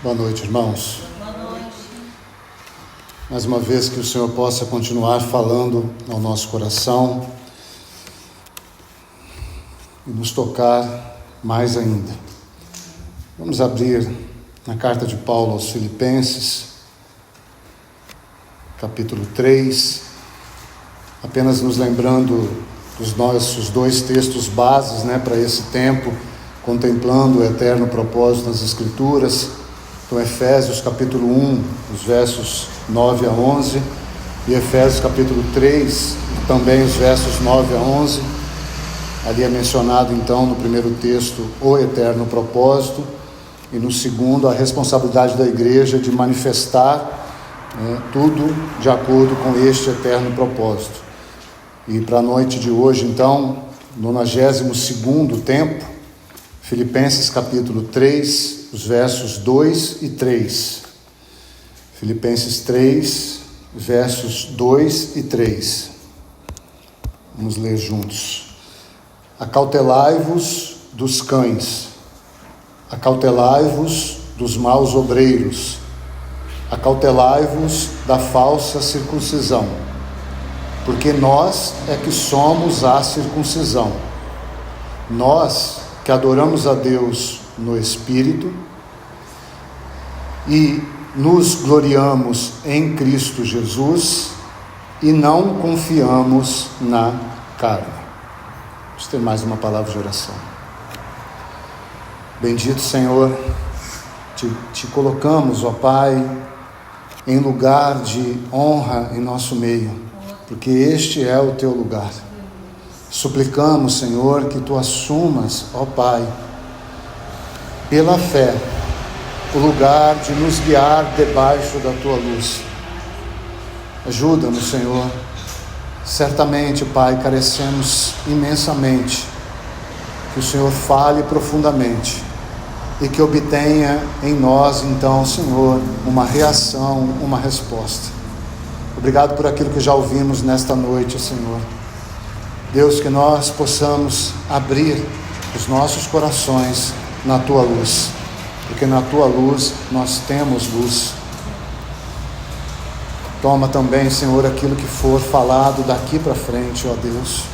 Boa noite, irmãos. Boa noite. Mais uma vez que o Senhor possa continuar falando ao nosso coração e nos tocar mais ainda. Vamos abrir na carta de Paulo aos Filipenses, capítulo 3, apenas nos lembrando dos nossos dois textos bases, para esse tempo, contemplando o eterno propósito nas Escrituras. Então, Efésios capítulo 1, os versos 9 a 11, e Efésios capítulo 3, também os versos 9 a 11. Ali é mencionado, então, no primeiro texto, o eterno propósito, e no segundo, a responsabilidade da igreja de manifestar tudo de acordo com este eterno propósito. E para a noite de hoje, então, 92º tempo, Filipenses capítulo 3, os versos 2 e 3. Filipenses 3, versos 2 e 3. Vamos ler juntos. Acautelai-vos dos cães, acautelai-vos dos maus obreiros, acautelai-vos da falsa circuncisão, porque nós é que somos a circuncisão, nós que adoramos a Deus no Espírito e nos gloriamos em Cristo Jesus e não confiamos na carne. Vamos ter mais uma palavra de oração. Bendito Senhor, te colocamos, ó Pai, em lugar de honra em nosso meio, porque este é o teu lugar. Suplicamos, Senhor, que tu assumas, ó Pai, pela fé, o lugar de nos guiar debaixo da tua luz. Ajuda-nos, Senhor. Certamente, Pai, carecemos imensamente. Que o Senhor fale profundamente e que obtenha em nós, então, Senhor, uma reação, uma resposta. Obrigado por aquilo que já ouvimos nesta noite, Senhor. Deus, que nós possamos abrir os nossos corações na tua luz, porque na tua luz nós temos luz. Toma também, Senhor, aquilo que for falado daqui para frente, ó Deus.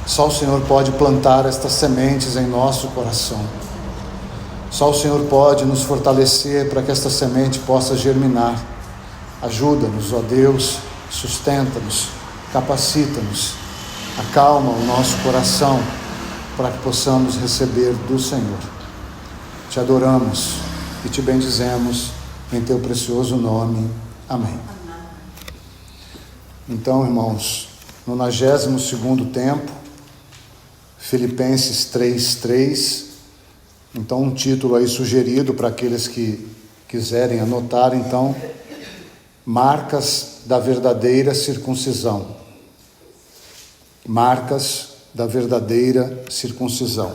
Só o Senhor pode plantar estas sementes em nosso coração. Só o Senhor pode nos fortalecer para que esta semente possa germinar. Ajuda-nos, ó Deus, sustenta-nos, capacita-nos, acalma o nosso coração para que possamos receber do Senhor. Te adoramos e te bendizemos em teu precioso nome. Amém. Então, irmãos, 92º tempo, Filipenses 3:3. Então, um título aí sugerido para aqueles que quiserem anotar, então, marcas da verdadeira circuncisão. Marcas da verdadeira circuncisão.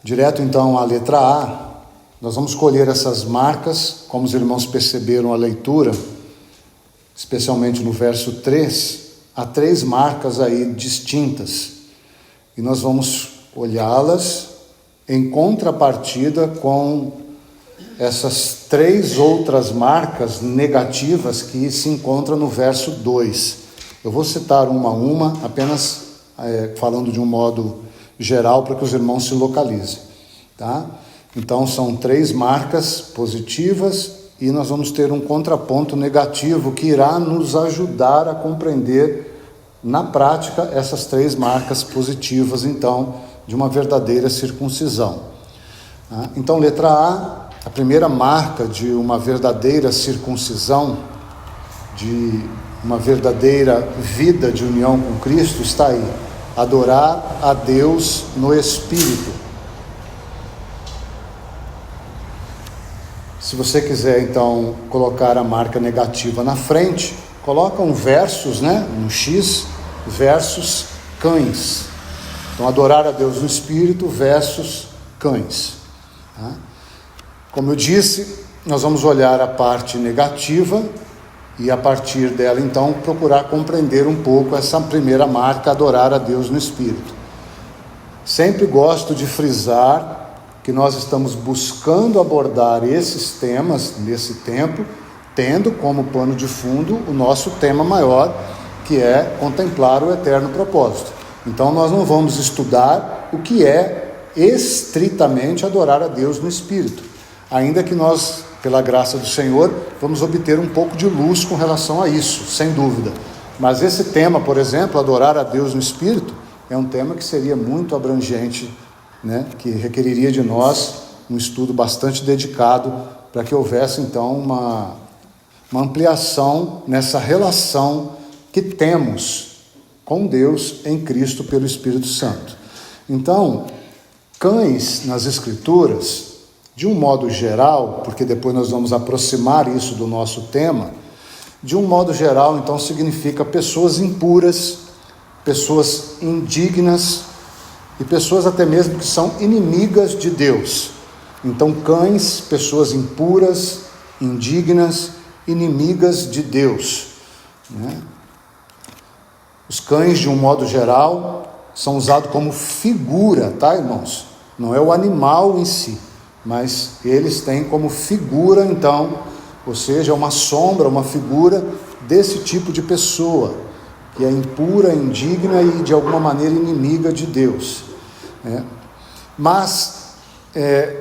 Direto então à letra A, nós vamos colher essas marcas, como os irmãos perceberam a leitura, especialmente no verso 3, há 3 marcas aí distintas, e nós vamos olhá-las em contrapartida com essas 3 outras marcas negativas que se encontram no verso 2. Eu vou citar uma a uma, apenas falando de um modo geral para que os irmãos se localizem, tá? Então são 3 marcas positivas e nós vamos ter um contraponto negativo que irá nos ajudar a compreender na prática essas 3 marcas positivas, então, de uma verdadeira circuncisão. Tá? Então, letra A primeira marca de uma verdadeira circuncisão, de uma verdadeira vida de união com Cristo, está aí: adorar a Deus no Espírito. Se você quiser, então, colocar a marca negativa na frente, coloca um versus, um X, versus cães. Então, adorar a Deus no Espírito versus cães. Tá? Como eu disse, nós vamos olhar a parte negativa e a partir dela, então, procurar compreender um pouco essa primeira marca, adorar a Deus no Espírito. Sempre gosto de frisar que nós estamos buscando abordar esses temas nesse tempo, tendo como pano de fundo o nosso tema maior, que é contemplar o eterno propósito. Então nós não vamos estudar o que é estritamente adorar a Deus no Espírito, ainda que nós, pela graça do Senhor, vamos obter um pouco de luz com relação a isso, sem dúvida. Mas esse tema, por exemplo, adorar a Deus no Espírito, é um tema que seria muito abrangente, né? Que requeriria de nós um estudo bastante dedicado para que houvesse então uma ampliação nessa relação que temos com Deus em Cristo pelo Espírito Santo. Então, cães nas Escrituras, de um modo geral, porque depois nós vamos aproximar isso do nosso tema, de um modo geral, então, significa pessoas impuras, pessoas indignas e pessoas até mesmo que são inimigas de Deus. Então, cães, pessoas impuras, indignas, inimigas de Deus, né? Os cães, de um modo geral, são usados como figura, tá, irmãos? Não é o animal em si, mas eles têm como figura, então, ou seja, uma sombra, uma figura desse tipo de pessoa, que é impura, indigna e de alguma maneira inimiga de Deus, né? Mas,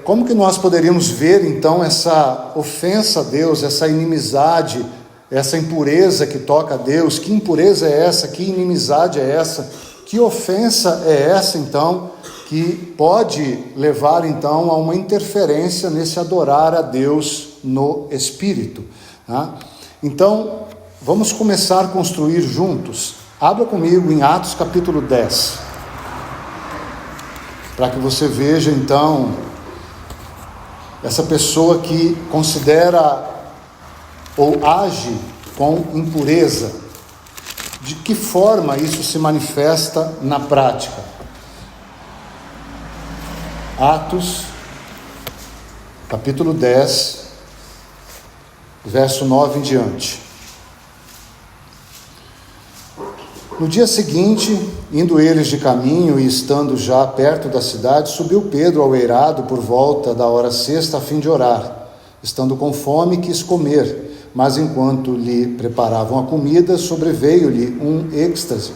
como que nós poderíamos ver então essa ofensa a Deus, essa inimizade, essa impureza que toca a Deus? Que impureza é essa? Que inimizade é essa? Que ofensa é essa então, que pode levar então a uma interferência nesse adorar a Deus no Espírito, tá? Então, vamos começar a construir juntos. Abra comigo em Atos capítulo 10, para que você veja então essa pessoa que considera ou age com impureza. De que forma isso se manifesta na prática? Atos capítulo 10, verso 9 em diante. No dia seguinte, indo eles de caminho e estando já perto da cidade, subiu Pedro ao eirado por volta da hora sexta a fim de orar. Estando com fome, quis comer, mas enquanto lhe preparavam a comida, sobreveio-lhe um êxtase.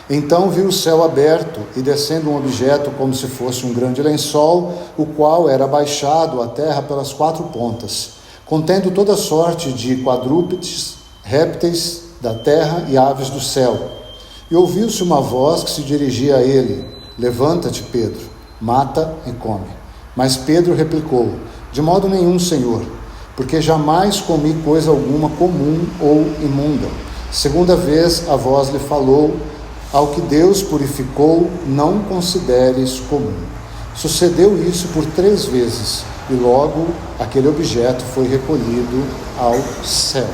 Então viu o céu aberto e descendo um objeto como se fosse um grande lençol, o qual era baixado à terra pelas quatro pontas, contendo toda sorte de quadrúpedes, répteis da terra e aves do céu. E ouviu-se uma voz que se dirigia a ele: levanta-te, Pedro, mata e come. Mas Pedro replicou: de modo nenhum, Senhor, porque jamais comi coisa alguma comum ou imunda. Segunda vez a voz lhe falou: ao que Deus purificou, não consideres comum. Sucedeu isso por 3 vezes, e logo aquele objeto foi recolhido ao céu.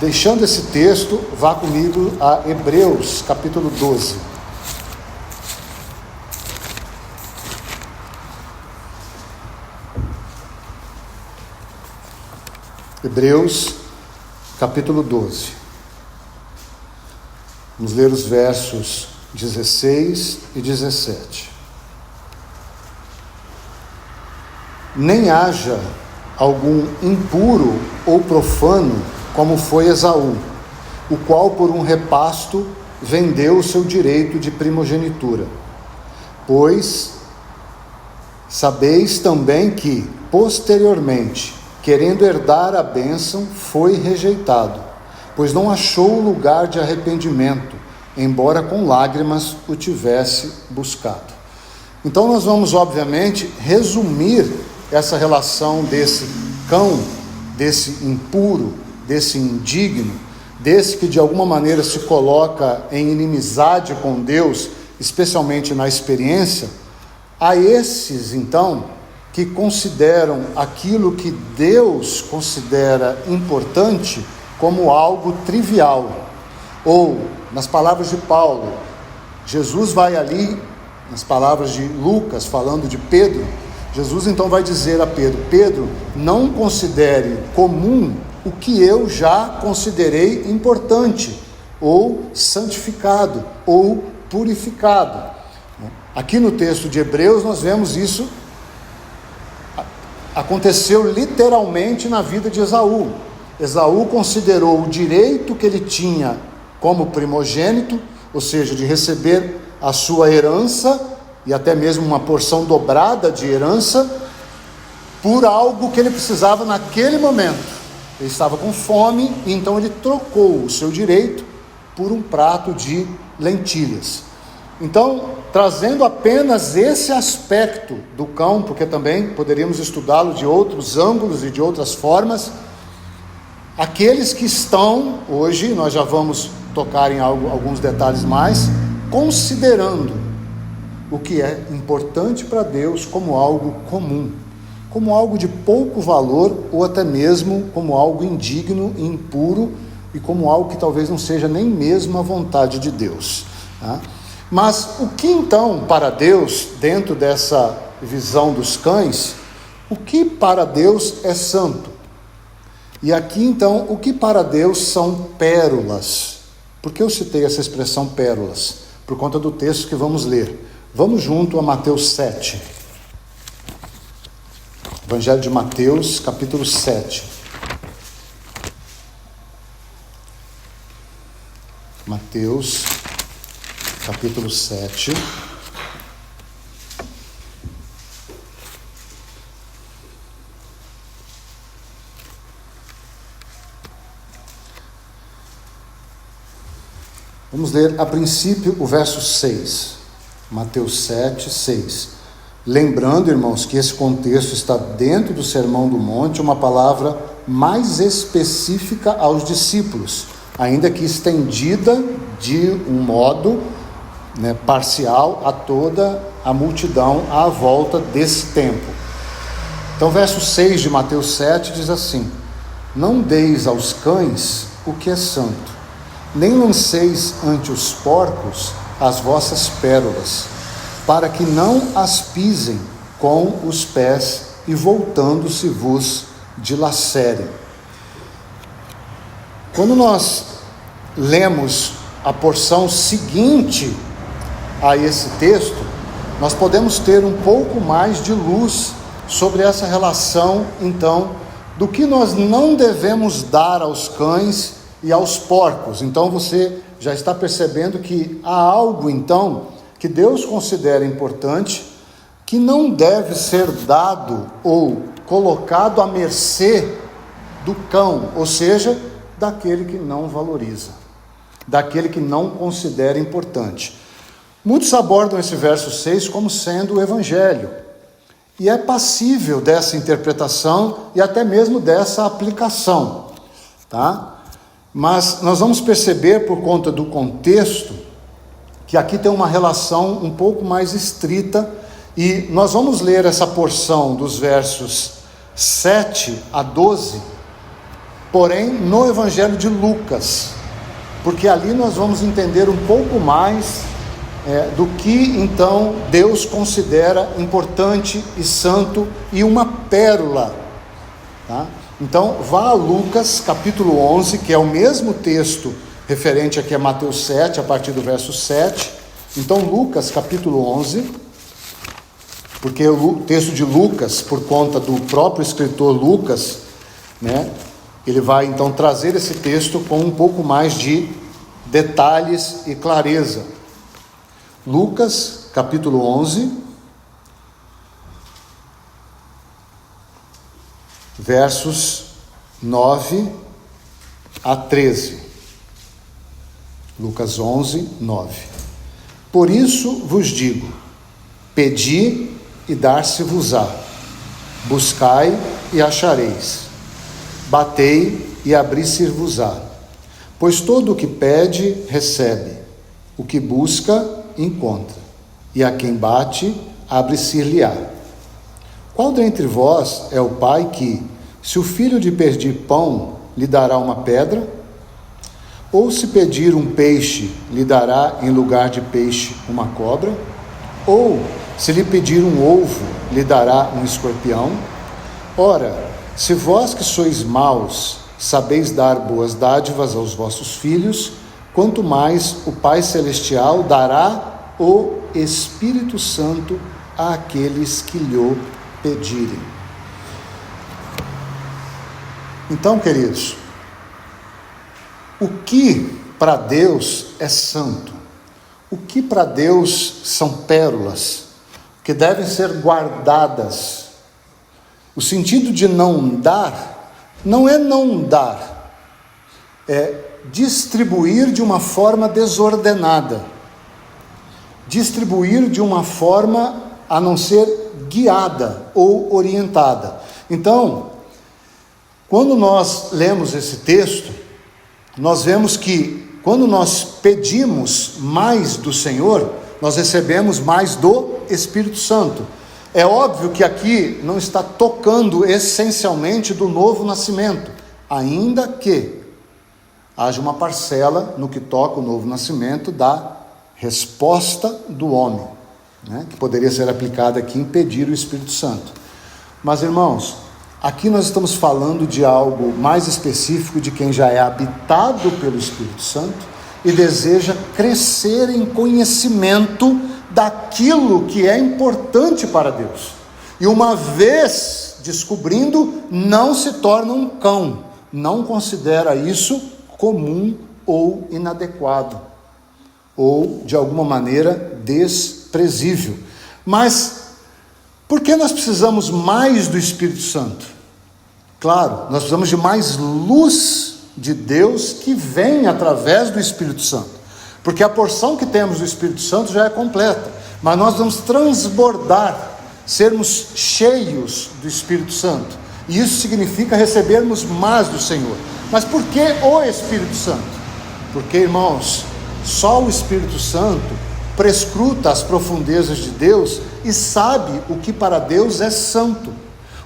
Deixando esse texto, vá comigo a Hebreus, capítulo 12. Hebreus, capítulo 12. Vamos ler os versos 16 e 17. Nem haja algum impuro ou profano, como foi Esaú, o qual por um repasto vendeu o seu direito de primogenitura. Pois sabeis também que, posteriormente, querendo herdar a bênção, foi rejeitado, pois não achou lugar de arrependimento, embora com lágrimas o tivesse buscado. Então nós vamos, obviamente, resumir essa relação desse cão, desse impuro, desse indigno, desse que de alguma maneira se coloca em inimizade com Deus, especialmente na experiência, a esses então que consideram aquilo que Deus considera importante como algo trivial. Ou, nas palavras de Paulo, Jesus vai ali, nas palavras de Lucas, falando de Pedro, Jesus então vai dizer a Pedro: Pedro, não considere comum o que eu já considerei importante, ou santificado, ou purificado. Aqui no texto de Hebreus nós vemos isso aconteceu literalmente na vida de Esaú. Esaú considerou o direito que ele tinha como primogênito, ou seja, de receber a sua herança, e até mesmo uma porção dobrada de herança, por algo que ele precisava naquele momento. Ele estava com fome, e então ele trocou o seu direito por um prato de lentilhas. Então, trazendo apenas esse aspecto do cão, porque também poderíamos estudá-lo de outros ângulos e de outras formas, aqueles que estão, hoje, nós já vamos tocar em alguns detalhes mais, considerando o que é importante para Deus como algo comum, como algo de pouco valor, ou até mesmo como algo indigno e impuro, e como algo que talvez não seja nem mesmo a vontade de Deus, tá? Mas o que então para Deus, dentro dessa visão dos cães, o que para Deus é santo? E aqui então, o que para Deus são pérolas? Por que eu citei essa expressão pérolas? Por conta do texto que vamos ler. Vamos junto a Mateus 7. Evangelho de Mateus, capítulo 7. Mateus, capítulo 7. Vamos ler a princípio o verso 6. Mateus 7, 6. Lembrando, irmãos, que esse contexto está dentro do Sermão do Monte, uma palavra mais específica aos discípulos, ainda que estendida de um modo, parcial a toda a multidão à volta desse tempo. Então, verso 6 de Mateus 7 diz assim: não deis aos cães o que é santo, nem lanceis ante os porcos as vossas pérolas, para que não as pisem com os pés e voltando-se vos dilacerem. Quando nós lemos a porção seguinte a esse texto, nós podemos ter um pouco mais de luz sobre essa relação, então, do que nós não devemos dar aos cães e aos porcos. Então você já está percebendo que há algo, então, que Deus considera importante, que não deve ser dado ou colocado à mercê do cão, ou seja, daquele que não valoriza, daquele que não considera importante. Muitos abordam esse verso 6 como sendo o Evangelho, e é passível dessa interpretação e até mesmo dessa aplicação, tá? Mas nós vamos perceber, por conta do contexto, que aqui tem uma relação um pouco mais estrita, e nós vamos ler essa porção dos versos 7 a 12, porém no Evangelho de Lucas, porque ali nós vamos entender um pouco mais do que então Deus considera importante e santo e uma pérola, tá? Então vá a Lucas capítulo 11, que é o mesmo texto referente aqui a Mateus 7, a partir do verso 7. Então Lucas capítulo 11, porque o texto de Lucas, por conta do próprio escritor Lucas, ele vai então trazer esse texto com um pouco mais de detalhes e clareza. Lucas capítulo 11, versos 9 a 13. Lucas 11, 9. Por isso vos digo, pedi e dar-se-vos-á, buscai e achareis, batei e abrir-se-vos-á, pois todo o que pede, recebe, o que busca, encontra, e a quem bate, abre-se-lhe-á. Qual dentre vós é o pai que, se o filho lhe pedir pão, lhe dará uma pedra? Ou se pedir um peixe, lhe dará em lugar de peixe uma cobra? Ou, se lhe pedir um ovo, lhe dará um escorpião? Ora, se vós que sois maus, sabeis dar boas dádivas aos vossos filhos, quanto mais o Pai Celestial dará o Espírito Santo àqueles que lhe pedirem. Então, queridos, o que para Deus é santo? O que para Deus são pérolas que devem ser guardadas? O sentido de não dar, não é não dar, é distribuir de uma forma desordenada, distribuir de uma forma a não ser guiada ou orientada. Então, quando nós lemos esse texto, nós vemos que quando nós pedimos mais do Senhor, nós recebemos mais do Espírito Santo. É óbvio que aqui não está tocando essencialmente do novo nascimento, ainda que haja uma parcela no que toca o novo nascimento da resposta do homem, né, que poderia ser aplicada aqui em pedir o Espírito Santo. Mas, irmãos, aqui nós estamos falando de algo mais específico de quem já é habitado pelo Espírito Santo e deseja crescer em conhecimento daquilo que é importante para Deus. E uma vez descobrindo, não se torna um cão, não considera isso comum ou inadequado, ou de alguma maneira desprezível. Mas por que nós precisamos mais do Espírito Santo? Claro, nós precisamos de mais luz de Deus que vem através do Espírito Santo, porque a porção que temos do Espírito Santo já é completa, mas nós vamos transbordar, sermos cheios do Espírito Santo, e isso significa recebermos mais do Senhor. Mas por que o Espírito Santo? Porque, irmãos, só o Espírito Santo prescruta as profundezas de Deus e sabe o que para Deus é santo,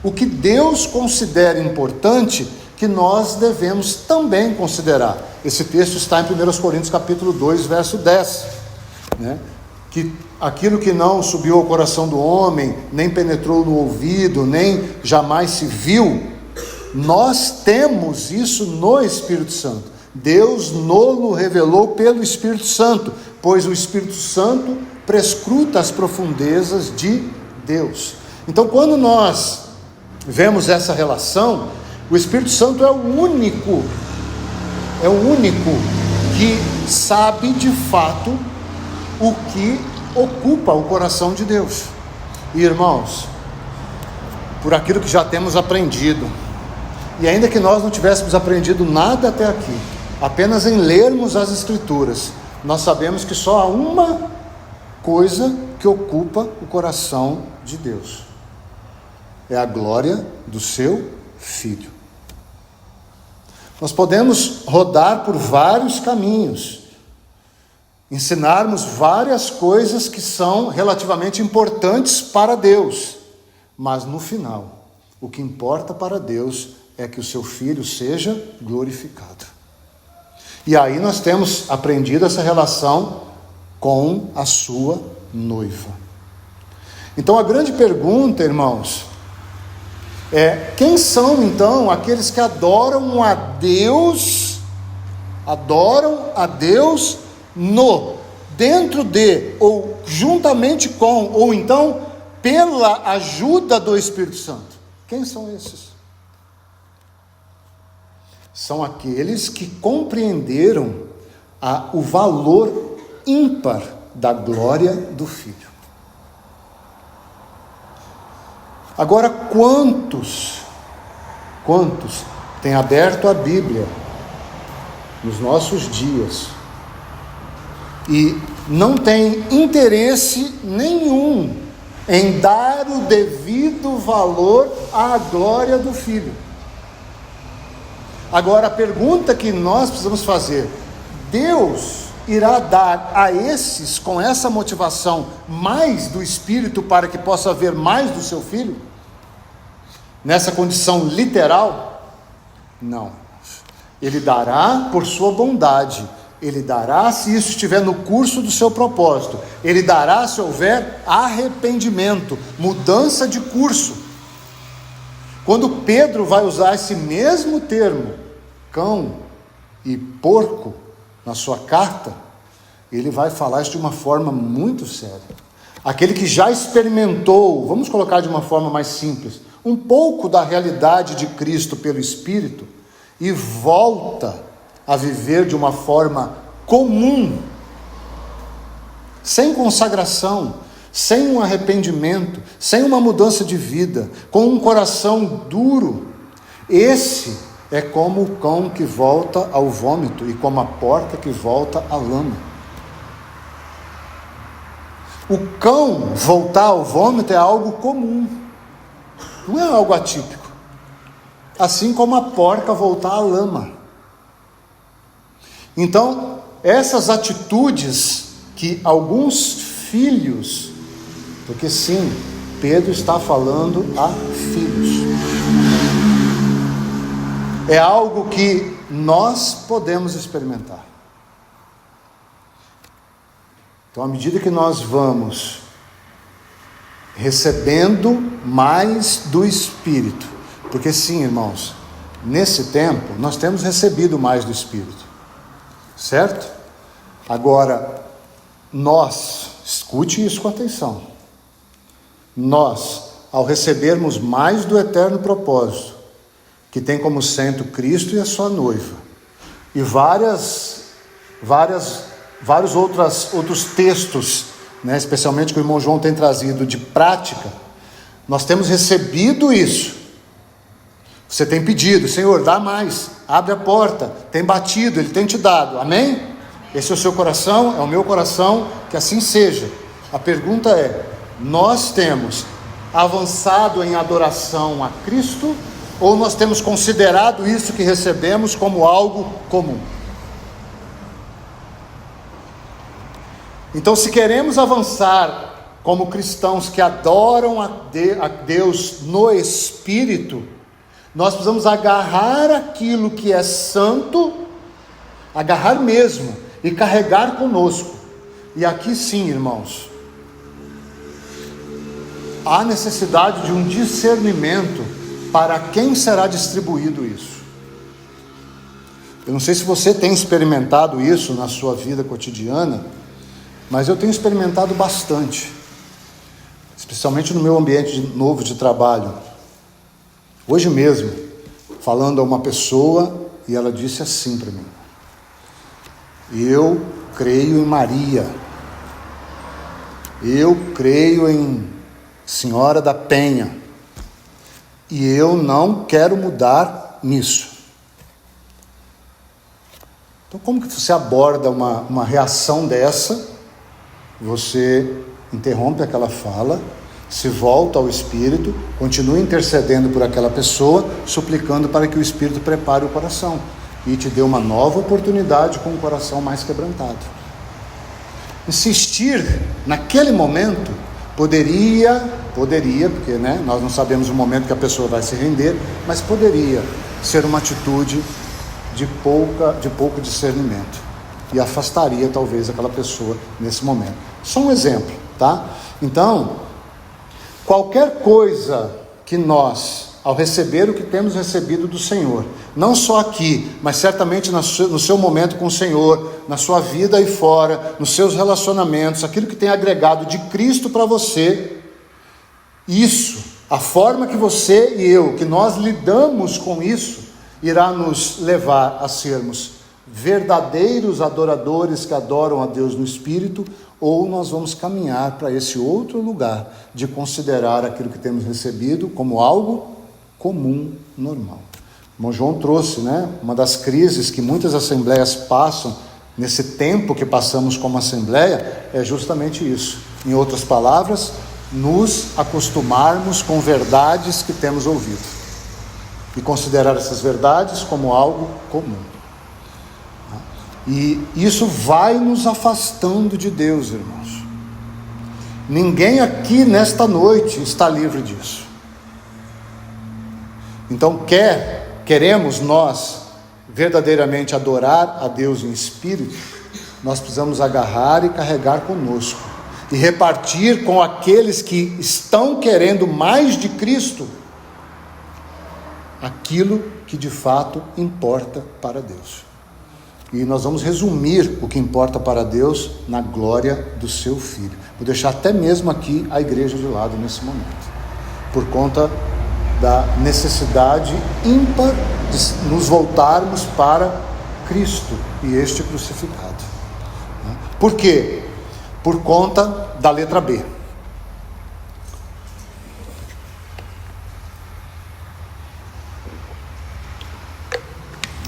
o que Deus considera importante, que nós devemos também considerar. Esse texto está em 1 Coríntios capítulo 2, verso 10, né? Que aquilo que não subiu ao coração do homem, nem penetrou no ouvido, nem jamais se viu, nós temos isso no Espírito Santo. Deus nos revelou pelo Espírito Santo, pois o Espírito Santo prescruta as profundezas de Deus. Então, quando nós vemos essa relação, o Espírito Santo é o único que sabe de fato o que ocupa o coração de Deus. E, irmãos, por aquilo que já temos aprendido, e ainda que nós não tivéssemos aprendido nada até aqui, apenas em lermos as Escrituras, nós sabemos que só há uma coisa que ocupa o coração de Deus: é a glória do seu Filho. Nós podemos rodar por vários caminhos, ensinarmos várias coisas que são relativamente importantes para Deus, mas no final, o que importa para Deus é que o seu Filho seja glorificado. E aí nós temos aprendido essa relação com a sua noiva. Então a grande pergunta, irmãos, é: quem são então aqueles que adoram a Deus dentro de, ou juntamente com, ou então pela ajuda do Espírito Santo? Quem são esses? São aqueles que compreenderam o valor ímpar da glória do Filho. Agora, quantos têm aberto a Bíblia nos nossos dias e não têm interesse nenhum em dar o devido valor à glória do Filho? Agora, a pergunta que nós precisamos fazer: Deus irá dar a esses, com essa motivação, mais do Espírito para que possa haver mais do seu Filho? Nessa condição literal? Não. Ele dará por sua bondade, Ele dará se isso estiver no curso do seu propósito, Ele dará se houver arrependimento, mudança de curso. Quando Pedro vai usar esse mesmo termo, cão e porco, na sua carta, ele vai falar isso de uma forma muito séria. Aquele que já experimentou, vamos colocar de uma forma mais simples, um pouco da realidade de Cristo pelo Espírito, e volta a viver de uma forma comum, sem consagração, sem um arrependimento, sem uma mudança de vida, com um coração duro, esse é como o cão que volta ao vômito e como a porca que volta à lama. O cão voltar ao vômito é algo comum, não é algo atípico. Assim como a porca voltar à lama. Então, essas atitudes que alguns filhos, porque sim, Pedro está falando a filhos, é algo que nós podemos experimentar. Então, à medida que nós vamos recebendo mais do Espírito, porque sim, irmãos, nesse tempo nós temos recebido mais do Espírito, certo? Agora, nós, escute isso com atenção, nós, ao recebermos mais do eterno propósito, que tem como centro Cristo e a sua noiva, e vários outros textos, né, especialmente que o irmão João tem trazido de prática, nós temos recebido isso. Você tem pedido, Senhor, dá mais, abre a porta, tem batido, Ele tem te dado, amém? Esse é o seu coração, é o meu coração, que assim seja. A pergunta é, nós temos avançado em adoração a Cristo, ou nós temos considerado isso que recebemos como algo comum? Então, se queremos avançar como cristãos que adoram a Deus no Espírito, nós precisamos agarrar aquilo que é santo, agarrar mesmo, e carregar conosco. E aqui sim, irmãos, há necessidade de um discernimento para quem será distribuído isso. Eu não sei se você tem experimentado isso na sua vida cotidiana, mas eu tenho experimentado bastante, especialmente no meu ambiente novo de trabalho. Hoje mesmo, falando a uma pessoa, e ela disse assim para mim: eu creio em Maria, eu creio em Senhora da Penha, e eu não quero mudar nisso. Então, como que você aborda uma reação dessa? Você interrompe aquela fala, se volta ao Espírito, continua intercedendo por aquela pessoa, suplicando para que o Espírito prepare o coração e te dê uma nova oportunidade com o coração mais quebrantado. Insistir naquele momento poderia, porque nós não sabemos o momento que a pessoa vai se render, mas poderia ser uma atitude de pouco discernimento e afastaria talvez aquela pessoa nesse momento. Só um exemplo, tá? Então, qualquer coisa que nós, ao receber o que temos recebido do Senhor, não só aqui, mas certamente no seu momento com o Senhor, na sua vida aí fora, nos seus relacionamentos, aquilo que tem agregado de Cristo para você, isso, a forma que você e eu, que nós lidamos com isso, irá nos levar a sermos verdadeiros adoradores que adoram a Deus no Espírito, ou nós vamos caminhar para esse outro lugar de considerar aquilo que temos recebido como algo comum, normal. O irmão João trouxe, uma das crises que muitas assembleias passam nesse tempo que passamos como assembleia, é justamente isso. Em outras palavras, nos acostumarmos com verdades que temos ouvido e considerar essas verdades como algo comum. E isso vai nos afastando de Deus, irmãos. Ninguém aqui nesta noite está livre disso. Então, queremos nós verdadeiramente adorar a Deus em espírito, nós precisamos agarrar e carregar conosco e repartir com aqueles que estão querendo mais de Cristo aquilo que de fato importa para Deus. E nós vamos resumir o que importa para Deus na glória do seu Filho. Vou deixar até mesmo aqui a igreja de lado nesse momento, por conta da necessidade ímpar de nos voltarmos para Cristo e este crucificado. Por quê? Por conta da letra B.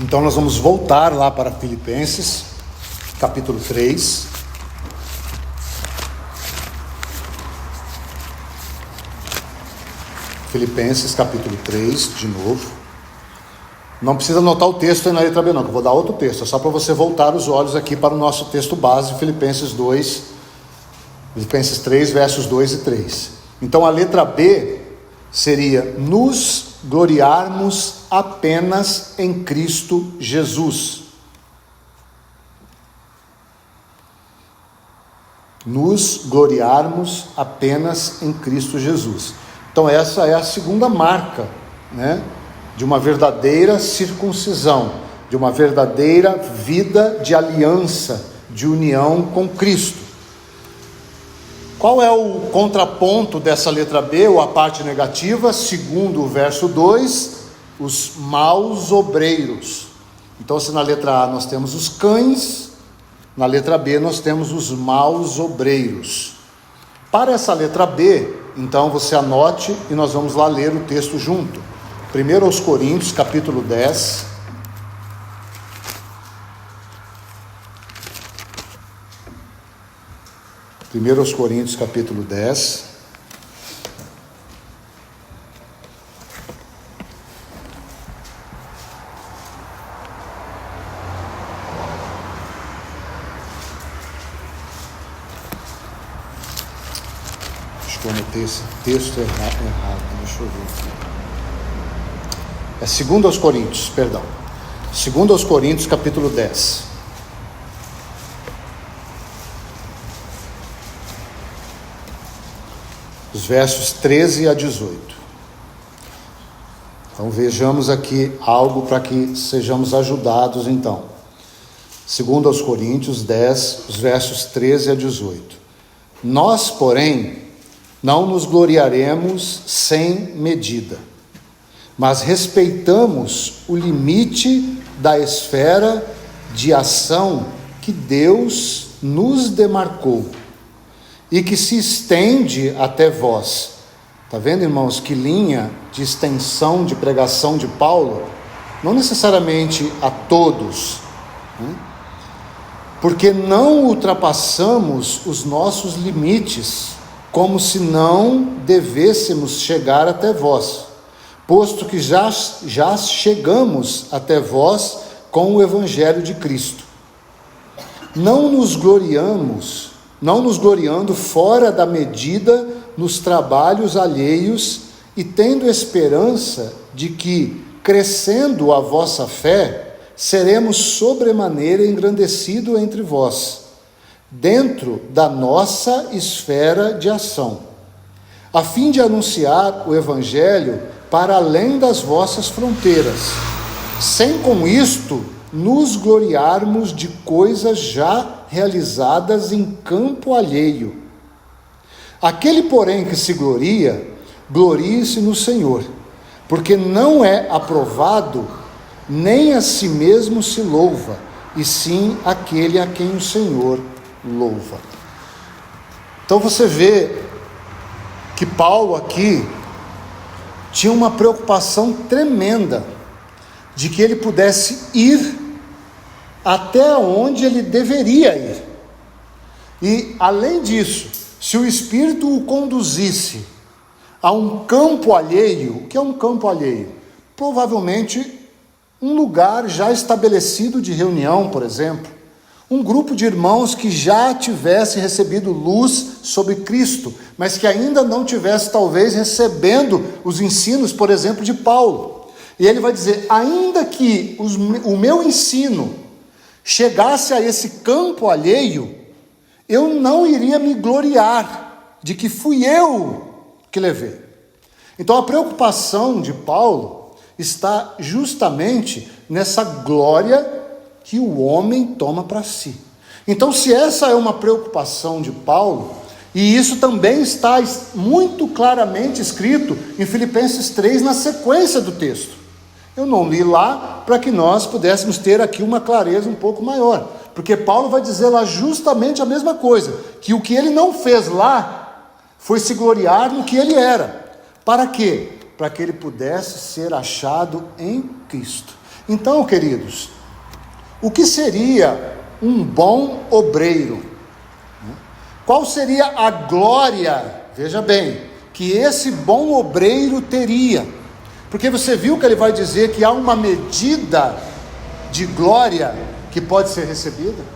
Então nós vamos voltar lá para Filipenses, capítulo 3. Filipenses, capítulo 3, de novo. Não precisa anotar o texto aí na letra B não, que eu vou dar outro texto. É só para você voltar os olhos aqui para o nosso texto base, Filipenses 3, versos 2 e 3. Então a letra B seria: nos gloriarmos apenas em Cristo Jesus. Nos gloriarmos apenas em Cristo Jesus. Então essa é a segunda marca, né, de uma verdadeira circuncisão, de uma verdadeira vida de aliança, de união com Cristo. Qual é o contraponto dessa letra B, ou a parte negativa? Segundo o verso 2, os maus obreiros. Então, se na letra A nós temos os cães, na letra B nós temos os maus obreiros. Para essa letra B, então você anote e nós vamos lá ler o texto junto. 1 aos Coríntios, capítulo 10. Primeiro aos Coríntios, capítulo 10. Acho que eu anotei esse texto errado. Deixa eu ver aqui. É 2 aos Coríntios, perdão. 2 aos Coríntios, capítulo 10. Os versos 13 a 18. Então vejamos aqui algo para que sejamos ajudados então. 2 aos Coríntios 10, os versos 13 a 18. Nós, porém, não nos gloriaremos sem medida, mas respeitamos o limite da esfera de ação que Deus nos demarcou e que se estende até vós. Está vendo, irmãos, que linha de extensão de pregação de Paulo? Não necessariamente a todos, né? Porque não ultrapassamos os nossos limites, como se não devêssemos chegar até vós, posto que já chegamos até vós com o Evangelho de Cristo. Não nos gloriando fora da medida nos trabalhos alheios e tendo esperança de que, crescendo a vossa fé, seremos sobremaneira engrandecidos entre vós, dentro da nossa esfera de ação, a fim de anunciar o Evangelho para além das vossas fronteiras, sem com isto nos gloriarmos de coisas já realizadas em campo alheio. Aquele, porém, que se gloria, glorie-se no Senhor, porque não é aprovado, nem a si mesmo se louva, e sim aquele a quem o Senhor louva. Então você vê que Paulo aqui tinha uma preocupação tremenda de que ele pudesse ir até onde ele deveria ir. E, além disso, se o Espírito o conduzisse a um campo alheio, o que é um campo alheio? Provavelmente um lugar já estabelecido de reunião, por exemplo, um grupo de irmãos que já tivesse recebido luz sobre Cristo, mas que ainda não tivesse talvez recebendo os ensinos, por exemplo, de Paulo. E ele vai dizer: ainda que o meu ensino chegasse a esse campo alheio, eu não iria me gloriar de que fui eu que levei. Então a preocupação de Paulo está justamente nessa glória que o homem toma para si. Então, se essa é uma preocupação de Paulo, e isso também está muito claramente escrito em Filipenses 3, na sequência do texto. Eu não li lá para que nós pudéssemos ter aqui uma clareza um pouco maior, porque Paulo vai dizer lá justamente a mesma coisa, que o que ele não fez lá foi se gloriar no que ele era. Para quê? Para que ele pudesse ser achado em Cristo. Então, queridos, o que seria um bom obreiro? Qual seria a glória, veja bem, que esse bom obreiro teria? Porque você viu que ele vai dizer que há uma medida de glória que pode ser recebida?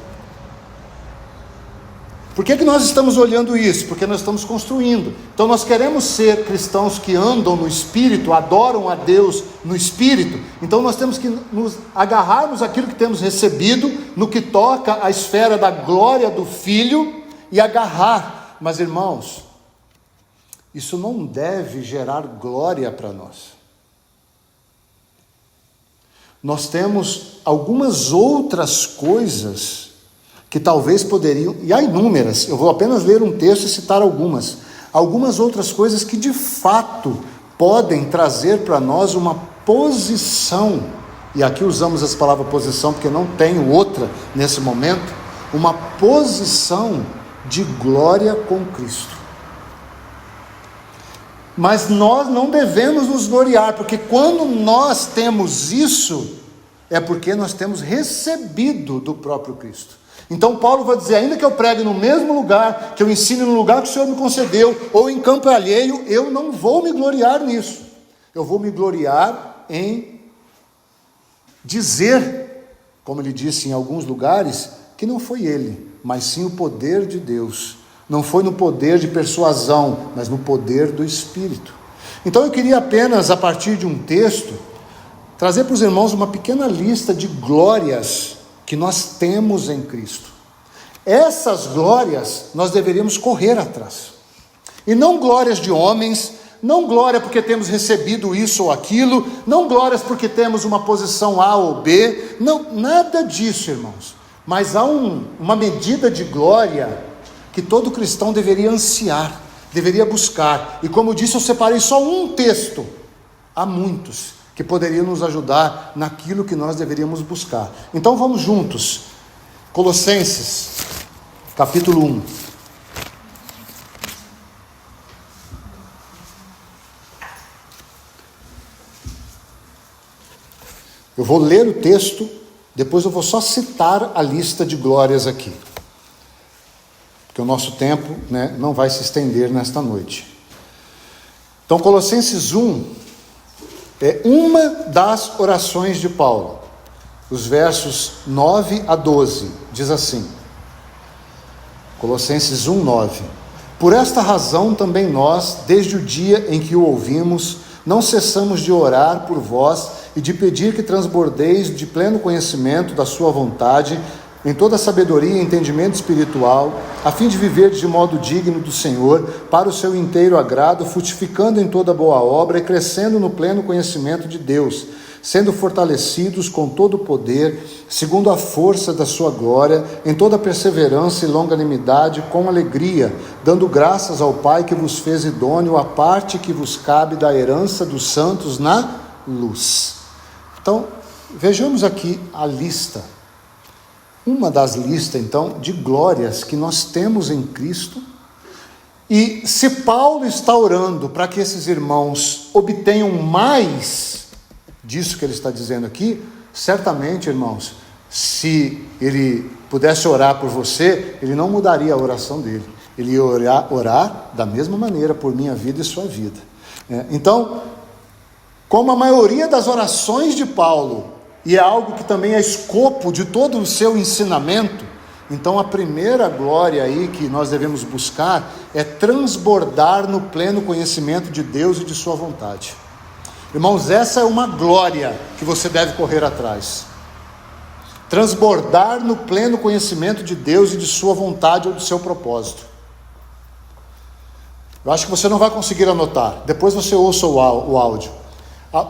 Por que nós estamos olhando isso? Porque nós estamos construindo. Então nós queremos ser cristãos que andam no Espírito, adoram a Deus no Espírito. Então nós temos que nos agarrarmos àquilo que temos recebido, no que toca à esfera da glória do Filho, e agarrar. Mas irmãos, isso não deve gerar glória para nós. Nós temos algumas outras coisas que talvez poderiam, e há inúmeras, eu vou apenas ler um texto e citar algumas outras coisas que de fato podem trazer para nós uma posição, e aqui usamos essa palavra posição porque não tenho outra nesse momento, uma posição de glória com Cristo. Mas nós não devemos nos gloriar, porque quando nós temos isso, é porque nós temos recebido do próprio Cristo. Então Paulo vai dizer, ainda que eu pregue no mesmo lugar, que eu ensine no lugar que o Senhor me concedeu, ou em campo alheio, eu não vou me gloriar nisso. Eu vou me gloriar em dizer, como ele disse em alguns lugares, que não foi ele, mas sim o poder de Deus. Não foi no poder de persuasão, mas no poder do Espírito. Então eu queria apenas, a partir de um texto, trazer para os irmãos uma pequena lista de glórias que nós temos em Cristo. Essas glórias nós deveríamos correr atrás. E não glórias de homens, não glória porque temos recebido isso ou aquilo, não glórias porque temos uma posição A ou B, não, nada disso, irmãos. Mas há uma medida de glória que todo cristão deveria ansiar, deveria buscar. E como eu disse, eu separei só um texto, há muitos que poderiam nos ajudar naquilo que nós deveríamos buscar. Então vamos juntos, Colossenses, capítulo 1. Eu vou ler o texto, depois eu vou só citar a lista de glórias aqui, porque o nosso tempo, não vai se estender nesta noite. Então Colossenses 1 é uma das orações de Paulo. Os versos 9 a 12, diz assim, Colossenses 1, 9. Por esta razão também nós, desde o dia em que o ouvimos, não cessamos de orar por vós e de pedir que transbordeis de pleno conhecimento da sua vontade, em toda sabedoria e entendimento espiritual, a fim de viver de modo digno do Senhor, para o seu inteiro agrado, frutificando em toda boa obra e crescendo no pleno conhecimento de Deus, sendo fortalecidos com todo o poder, segundo a força da sua glória, em toda perseverança e longanimidade, com alegria, dando graças ao Pai que vos fez idôneo a parte que vos cabe da herança dos santos na luz. Então, vejamos aqui a lista. Uma das listas, então, de glórias que nós temos em Cristo. E se Paulo está orando para que esses irmãos obtenham mais disso que ele está dizendo aqui, certamente, irmãos, se ele pudesse orar por você, ele não mudaria a oração dele. Ele ia orar da mesma maneira por minha vida e sua vida. Então, como a maioria das orações de Paulo, e é algo que também é escopo de todo o seu ensinamento, então a primeira glória aí que nós devemos buscar é transbordar no pleno conhecimento de Deus e de sua vontade. Irmãos, essa é uma glória que você deve correr atrás. Transbordar no pleno conhecimento de Deus e de sua vontade ou do seu propósito. Eu acho que você não vai conseguir anotar, depois você ouça o áudio,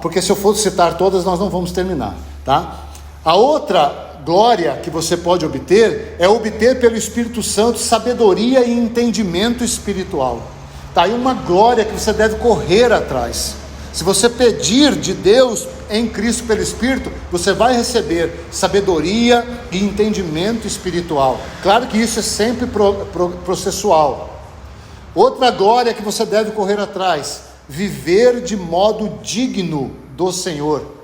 porque se eu for citar todas nós não vamos terminar, tá? A outra glória que você pode obter é obter pelo Espírito Santo sabedoria e entendimento espiritual. Está aí uma glória que você deve correr atrás. Se você pedir de Deus em Cristo pelo Espírito, você vai receber sabedoria e entendimento espiritual. Claro que isso é sempre processual. Outra glória que você deve correr atrás: viver de modo digno do Senhor,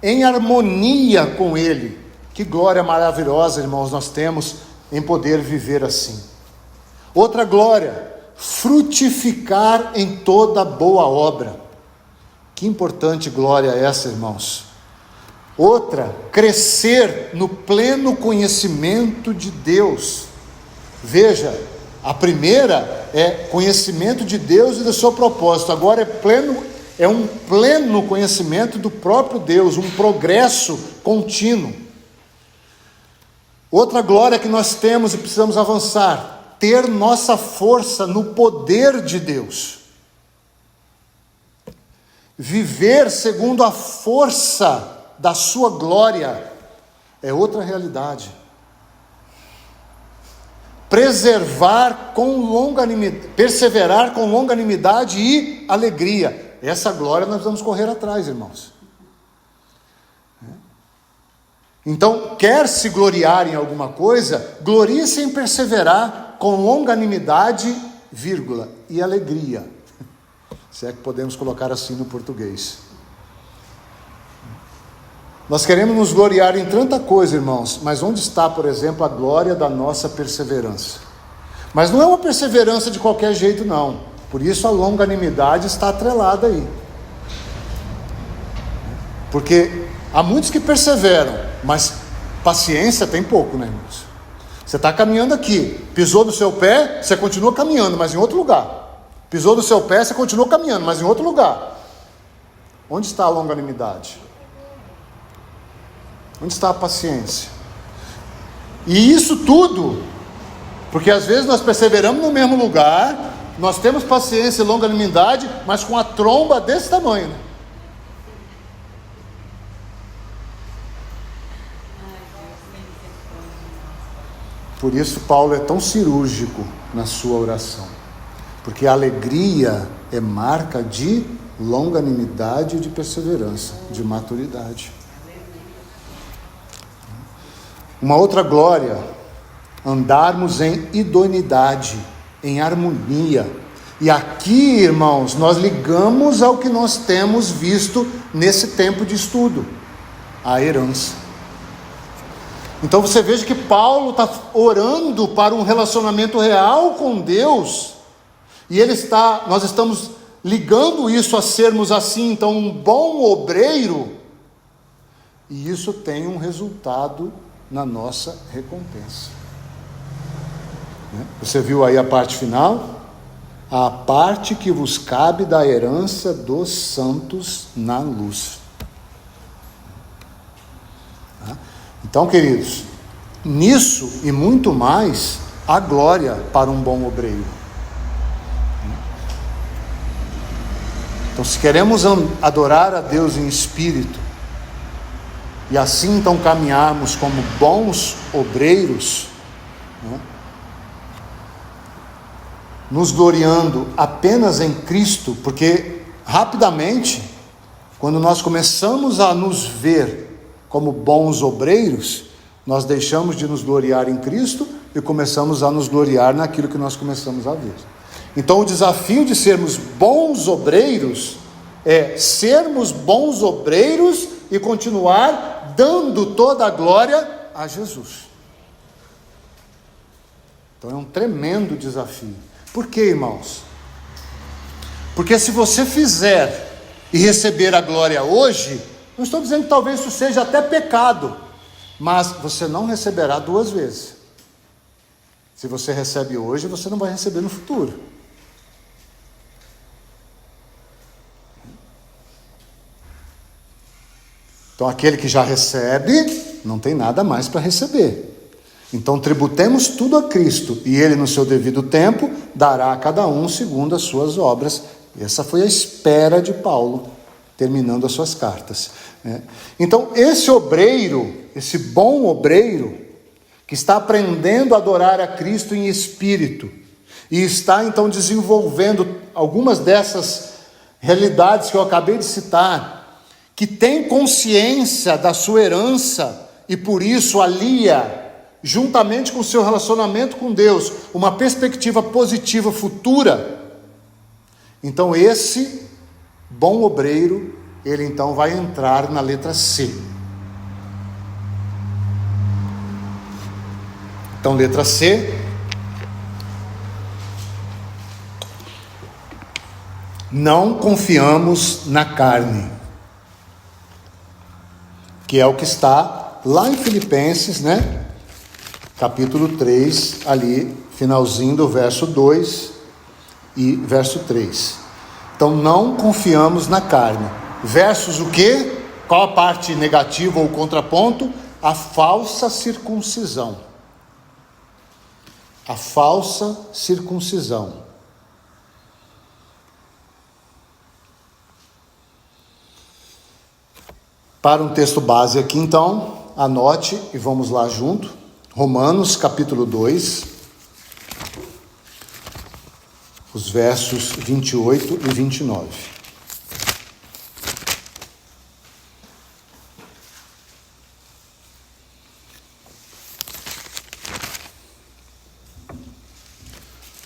em harmonia com Ele. Que glória maravilhosa, irmãos, nós temos em poder viver assim. Outra glória: frutificar em toda boa obra. Que importante glória é essa, irmãos. Outra: crescer no pleno conhecimento de Deus. Veja, a primeira é conhecimento de Deus e do seu propósito. Agora é um pleno conhecimento do próprio Deus, um progresso contínuo. Outra glória que nós temos e precisamos avançar: ter nossa força no poder de Deus. Viver segundo a força da sua glória é outra realidade. Perseverar com longanimidade e alegria. Essa glória nós vamos correr atrás, irmãos. Então, quer se gloriar em alguma coisa, glorie-se em perseverar com longanimidade, vírgula, e alegria. Se é que podemos colocar assim no português. Nós queremos nos gloriar em tanta coisa, irmãos, mas onde está, por exemplo, a glória da nossa perseverança? Mas não é uma perseverança de qualquer jeito, não. Por isso a longanimidade está atrelada aí. Porque há muitos que perseveram, mas paciência tem pouco, né, irmãos? Você está caminhando aqui, pisou no seu pé, você continua caminhando, mas em outro lugar. Pisou no seu pé, você continua caminhando, mas em outro lugar. Onde está a longanimidade? Onde está a paciência? E isso tudo, porque às vezes nós perseveramos no mesmo lugar, nós temos paciência e longanimidade, mas com a tromba desse tamanho, né? Por isso Paulo é tão cirúrgico na sua oração. Porque a alegria é marca de longanimidade e de perseverança, de maturidade. Uma outra glória: andarmos em idoneidade, em harmonia. E aqui, irmãos, nós ligamos ao que nós temos visto nesse tempo de estudo: a herança. Então você veja que Paulo está orando para um relacionamento real com Deus. E nós estamos ligando isso a sermos assim, então, um bom obreiro, e isso tem um resultado na nossa recompensa. Você viu aí a parte final? A parte que vos cabe da herança dos santos na luz. Então, queridos, nisso e muito mais, há glória para um bom obreiro. Então, se queremos adorar a Deus em espírito, e assim então caminharmos como bons obreiros, nos gloriando apenas em Cristo, porque rapidamente, quando nós começamos a nos ver como bons obreiros, nós deixamos de nos gloriar em Cristo e começamos a nos gloriar naquilo que nós começamos a ver. Então o desafio de sermos bons obreiros é sermos bons obreiros e continuar dando toda a glória a Jesus. Então é um tremendo desafio. Por quê, irmãos? Porque se você fizer e receber a glória hoje, não estou dizendo que talvez isso seja até pecado, mas você não receberá duas vezes. Se você recebe hoje, você não vai receber no futuro. Então aquele que já recebe, não tem nada mais para receber. Então tributemos tudo a Cristo, e Ele no seu devido tempo dará a cada um segundo as suas obras. Essa foi a espera de Paulo, terminando as suas cartas. Então esse obreiro, esse bom obreiro, que está aprendendo a adorar a Cristo em espírito, e está então desenvolvendo algumas dessas realidades que eu acabei de citar, que tem consciência da sua herança e por isso alia, juntamente com o seu relacionamento com Deus, uma perspectiva positiva futura, então esse bom obreiro, ele então vai entrar na letra C. Então, letra C, não confiamos na carne, que é o que está lá em Filipenses, né? Capítulo 3, ali, finalzinho do verso 2 e verso 3. Então, não confiamos na carne. Versus o quê? Qual a parte negativa ou contraponto? A falsa circuncisão. A falsa circuncisão. Para um texto base aqui, então, anote e vamos lá junto. Romanos, capítulo 2, os versos 28 e 29.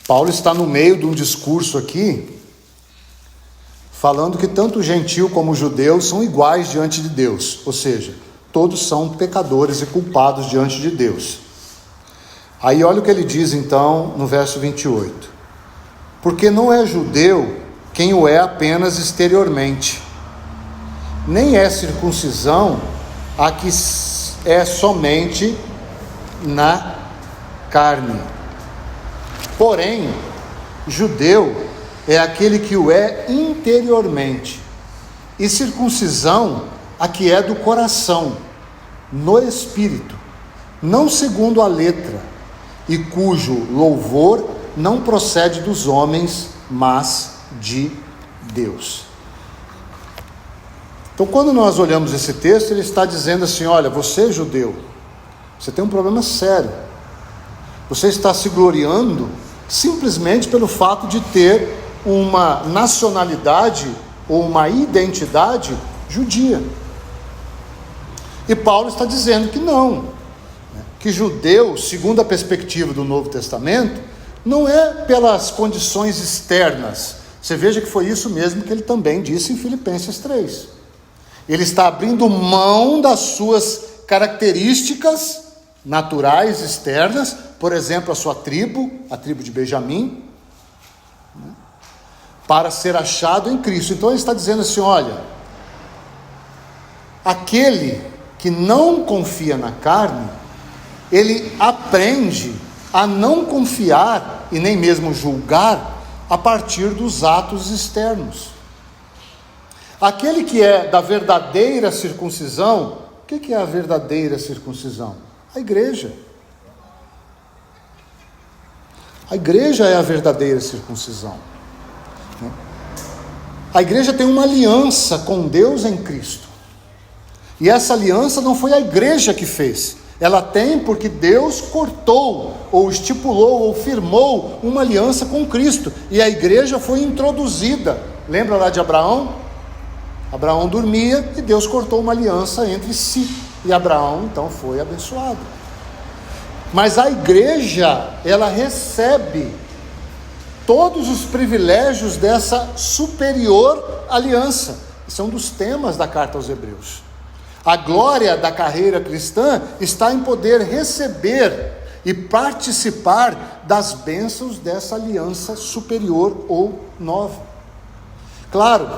Paulo está no meio de um discurso aqui, falando que tanto o gentio como o judeu são iguais diante de Deus, ou seja, todos são pecadores e culpados diante de Deus. Aí olha o que ele diz então no verso 28. Porque não é judeu quem o é apenas exteriormente, nem é circuncisão a que é somente na carne. Porém, judeu é aquele que o é interiormente, e circuncisão a que é do coração, no espírito, não segundo a letra, e cujo louvor não procede dos homens, mas de Deus. Então, quando nós olhamos esse texto, ele está dizendo assim: olha, você judeu, você tem um problema sério. Você está se gloriando simplesmente pelo fato de ter uma nacionalidade ou uma identidade judia. E Paulo está dizendo que não, que judeu, segundo a perspectiva do Novo Testamento, não é pelas condições externas. Você veja que foi isso mesmo que ele também disse em Filipenses 3. Ele está abrindo mão das suas características naturais, externas, por exemplo, a sua tribo, a tribo de Benjamim, para ser achado em Cristo. Então ele está dizendo assim: olha, aquele que não confia na carne, ele aprende a não confiar e nem mesmo julgar a partir dos atos externos. Aquele que é da verdadeira circuncisão, o que é a verdadeira circuncisão? A igreja. A igreja é a verdadeira circuncisão. A igreja tem uma aliança com Deus em Cristo. E essa aliança não foi a igreja que fez. Ela tem porque Deus cortou, ou estipulou, ou firmou uma aliança com Cristo. E a igreja foi introduzida. Lembra lá de Abraão? Abraão dormia e Deus cortou uma aliança entre si. E Abraão então foi abençoado. Mas a igreja, ela recebe todos os privilégios dessa superior aliança. Esse é um dos temas da carta aos Hebreus. A glória da carreira cristã está em poder receber e participar das bênçãos dessa aliança superior ou nova. Claro,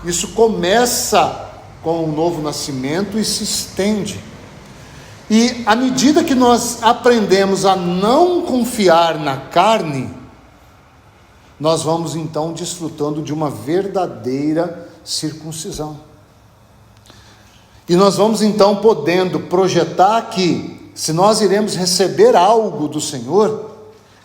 isso começa com o novo nascimento e se estende. E à medida que nós aprendemos a não confiar na carne, nós vamos então desfrutando de uma verdadeira circuncisão. E nós vamos então podendo projetar que, se nós iremos receber algo do Senhor,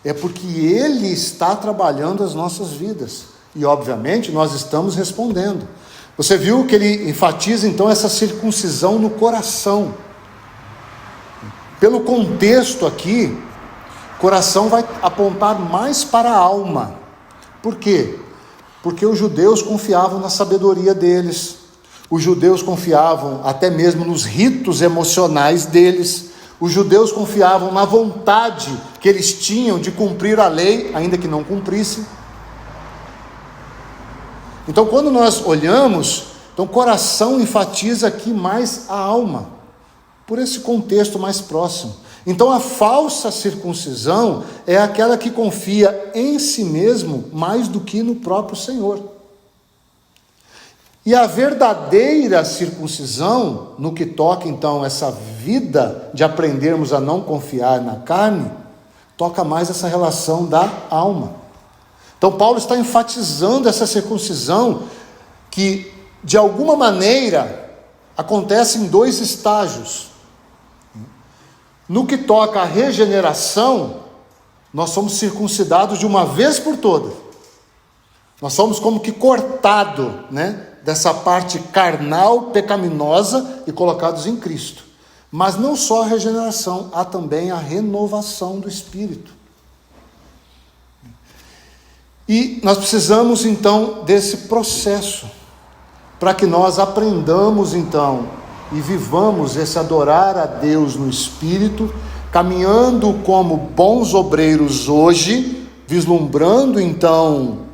é porque Ele está trabalhando as nossas vidas. E obviamente nós estamos respondendo. Você viu que ele enfatiza então essa circuncisão no coração. Pelo contexto aqui, coração vai apontar mais para a alma. Por quê? Porque os judeus confiavam na sabedoria deles, os judeus confiavam até mesmo nos ritos emocionais deles, os judeus confiavam na vontade que eles tinham de cumprir a lei, ainda que não cumprissem. Então, quando nós olhamos, então o coração enfatiza aqui mais a alma, por esse contexto mais próximo. Então, a falsa circuncisão é aquela que confia em si mesmo mais do que no próprio Senhor. E a verdadeira circuncisão, no que toca então essa vida de aprendermos a não confiar na carne, toca mais essa relação da alma. Então Paulo está enfatizando essa circuncisão que, de alguma maneira, acontece em dois estágios. No que toca à regeneração, nós somos circuncidados de uma vez por todas. Nós somos como que cortados, dessa parte carnal, pecaminosa e colocados em Cristo. Mas não só a regeneração, há também a renovação do Espírito. E nós precisamos então desse processo, para que nós aprendamos então e vivamos esse adorar a Deus no Espírito, caminhando como bons obreiros hoje, vislumbrando então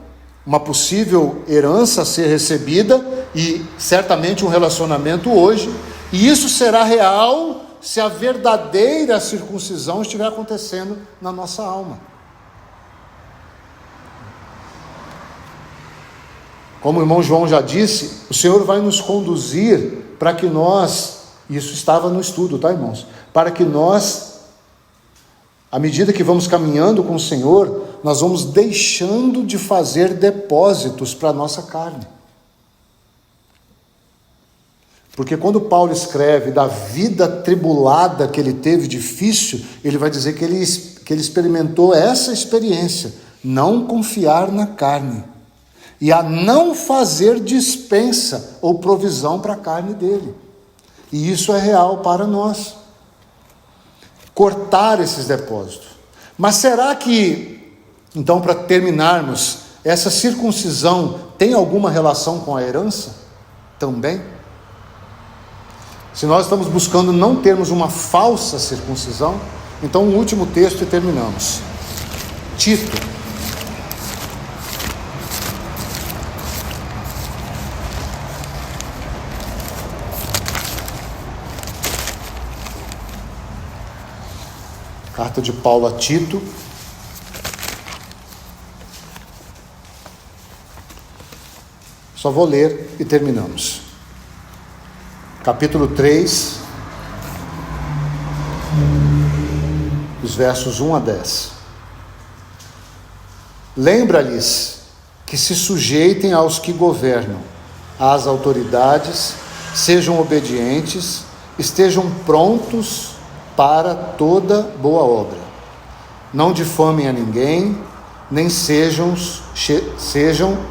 uma possível herança a ser recebida e certamente um relacionamento hoje, e isso será real se a verdadeira circuncisão estiver acontecendo na nossa alma. Como o irmão João já disse, o Senhor vai nos conduzir para que nós, isso estava no estudo, tá, irmãos? Para que nós, à medida que vamos caminhando com o Senhor, nós vamos deixando de fazer depósitos para a nossa carne. Porque quando Paulo escreve da vida tribulada que ele teve, difícil, ele vai dizer que ele experimentou essa experiência, não confiar na carne, e a não fazer dispensa ou provisão para a carne dele. E isso é real para nós. Cortar esses depósitos. Mas será que, então, para terminarmos, essa circuncisão tem alguma relação com a herança? Também. Se nós estamos buscando não termos uma falsa circuncisão, então o último texto e terminamos. Tito. Carta de Paulo a Tito. Só vou ler e terminamos. Capítulo 3, os versos 1 a 10. Lembra-lhes que se sujeitem aos que governam, às autoridades, sejam obedientes, estejam prontos para toda boa obra. Não difamem a ninguém, nem sejam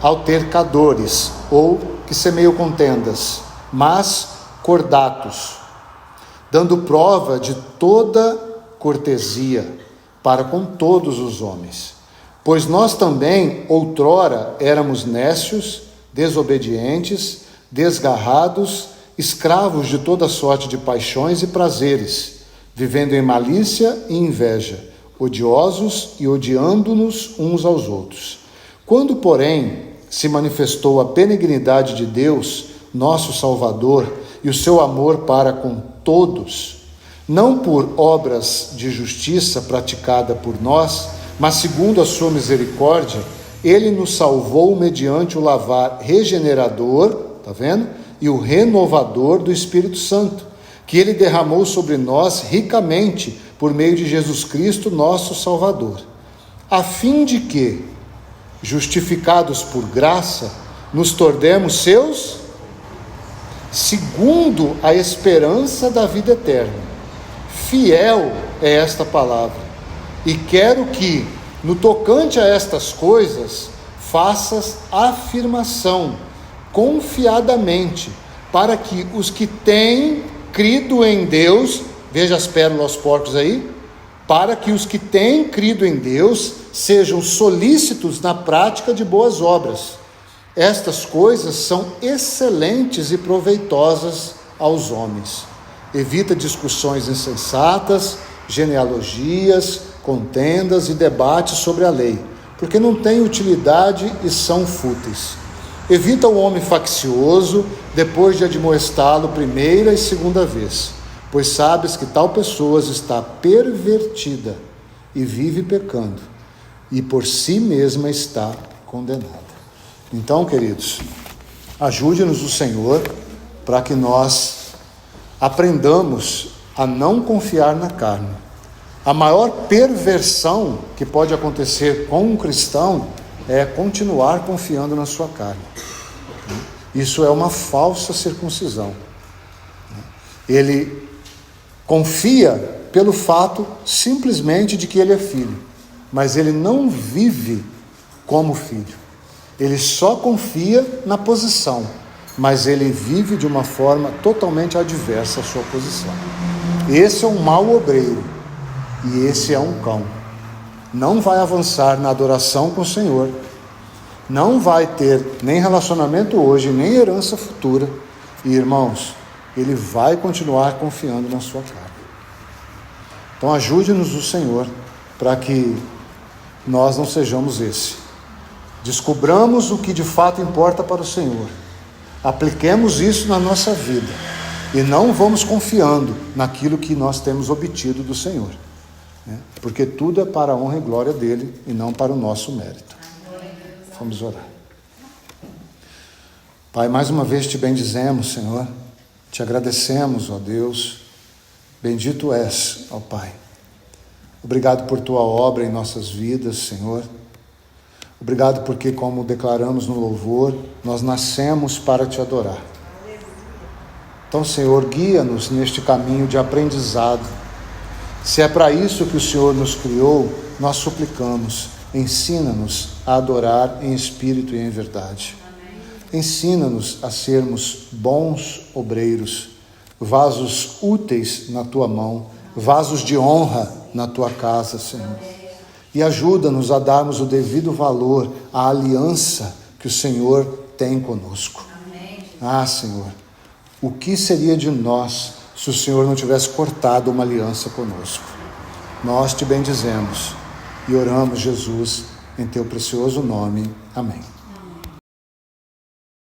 altercadores, ou que semeiam contendas, mas cordatos, dando prova de toda cortesia para com todos os homens. Pois nós também, outrora, éramos nécios, desobedientes, desgarrados, escravos de toda sorte de paixões e prazeres, vivendo em malícia e inveja, odiosos e odiando-nos uns aos outros. Quando, porém, se manifestou a benignidade de Deus, nosso Salvador, e o seu amor para com todos, não por obras de justiça praticada por nós, mas segundo a sua misericórdia, ele nos salvou mediante o lavar regenerador, tá vendo? E o renovador do Espírito Santo, que ele derramou sobre nós ricamente por meio de Jesus Cristo, nosso Salvador, a fim de que, justificados por graça, nos tornemos seus, segundo a esperança da vida eterna. Fiel é esta palavra, e quero que, no tocante a estas coisas, faças afirmação, confiadamente, para que os que têm crido em Deus, veja as pérolas aos porcos aí, para que os que têm crido em Deus sejam solícitos na prática de boas obras. Estas coisas são excelentes e proveitosas aos homens. Evita discussões insensatas, genealogias, contendas e debates sobre a lei, porque não têm utilidade e são fúteis. Evita o homem faccioso, depois de admoestá-lo primeira e segunda vez, pois sabes que tal pessoa está pervertida e vive pecando, e por si mesma está condenada. Então, queridos, ajude-nos o Senhor para que nós aprendamos a não confiar na carne. A maior perversão que pode acontecer com um cristão é continuar confiando na sua carne. Isso é uma falsa circuncisão. Ele confia pelo fato simplesmente de que ele é filho, mas ele não vive como filho. Ele só confia na posição, mas ele vive de uma forma totalmente adversa à sua posição. Esse é um mau obreiro e esse é um cão. Não vai avançar na adoração com o Senhor, não vai ter nem relacionamento hoje, nem herança futura. E, irmãos, ele vai continuar confiando na sua carne. Então ajude-nos o Senhor para que nós não sejamos esse. Descobramos o que de fato importa para o Senhor, apliquemos isso na nossa vida e não vamos confiando naquilo que nós temos obtido do Senhor, né? Porque tudo é para a honra e glória dele e não para o nosso mérito. Vamos orar. Pai, mais uma vez te bendizemos, Senhor, te agradecemos, ó Deus, bendito és, ó Pai. Obrigado por tua obra em nossas vidas, Senhor. Obrigado porque, como declaramos no louvor, nós nascemos para te adorar. Então, Senhor, guia-nos neste caminho de aprendizado. Se é para isso que o Senhor nos criou, nós suplicamos, ensina-nos a adorar em espírito e em verdade. Ensina-nos a sermos bons obreiros, vasos úteis na tua mão, vasos de honra na tua casa, Senhor. E ajuda-nos a darmos o devido valor à aliança que o Senhor tem conosco. Ah, Senhor, o que seria de nós se o Senhor não tivesse cortado uma aliança conosco? Nós te bendizemos e oramos, Jesus, em teu precioso nome. Amém.